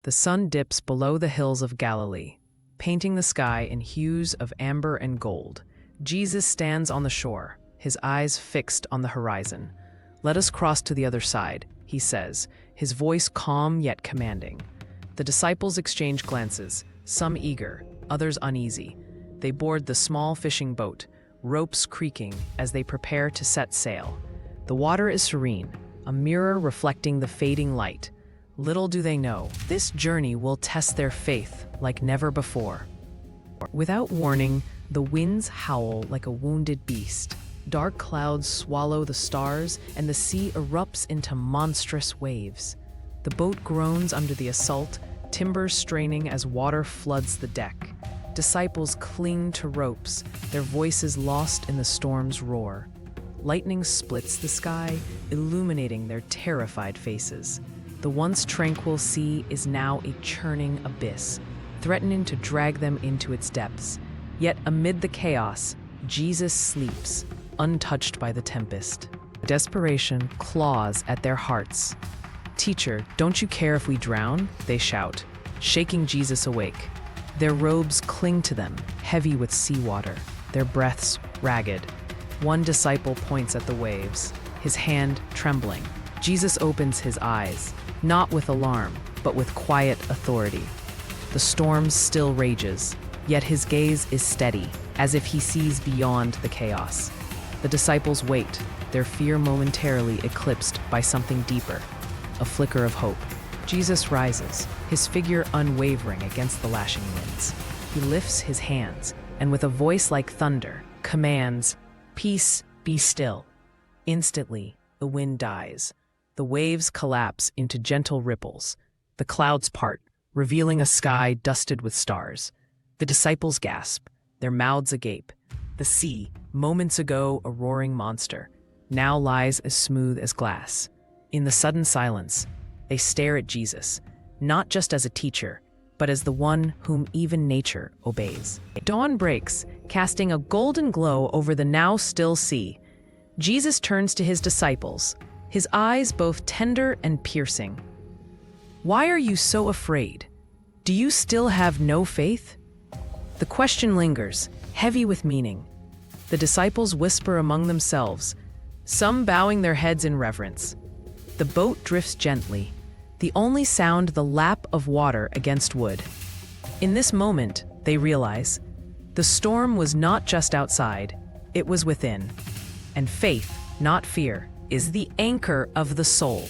The sun dips below the hills of Galilee, painting the sky in hues of amber and gold. Jesus stands on the shore, his eyes fixed on the horizon. "Let us cross to the other side," he says, his voice calm yet commanding. The disciples exchange glances, some eager, others uneasy. They board the small fishing boat, ropes creaking as they prepare to set sail. The water is serene, a mirror reflecting the fading light. Little do they know, this journey will test their faith like never before. Without warning, the winds howl like a wounded beast. Dark clouds swallow the stars, and the sea erupts into monstrous waves. The boat groans under the assault, timbers straining as water floods the deck. Disciples cling to ropes, their voices lost in the storm's roar. Lightning splits the sky, illuminating their terrified faces. The once tranquil sea is now a churning abyss, threatening to drag them into its depths. Yet amid the chaos, Jesus sleeps, untouched by the tempest. Desperation claws at their hearts. "Teacher, don't you care if we drown?" they shout, shaking Jesus awake. Their robes cling to them, heavy with seawater, their breaths ragged. One disciple points at the waves, his hand trembling. Jesus opens his eyes, not with alarm, but with quiet authority. The storm still rages, yet his gaze is steady, as if he sees beyond the chaos. The disciples wait, their fear momentarily eclipsed by something deeper, a flicker of hope. Jesus rises, his figure unwavering against the lashing winds. He lifts his hands, and with a voice like thunder, commands, "Peace, be still." Instantly, the wind dies. The waves collapse into gentle ripples. The clouds part, revealing a sky dusted with stars. The disciples gasp, their mouths agape. The sea, moments ago a roaring monster, now lies as smooth as glass. In the sudden silence, they stare at Jesus, not just as a teacher, but as the one whom even nature obeys. Dawn breaks, casting a golden glow over the now still sea. Jesus turns to his disciples, his eyes both tender and piercing. "Why are you so afraid? Do you still have no faith?" The question lingers, heavy with meaning. The disciples whisper among themselves, some bowing their heads in reverence. The boat drifts gently, the only sound the lap of water against wood. In this moment, they realize, the storm was not just outside, it was within. And faith, not fear, is the anchor of the soul.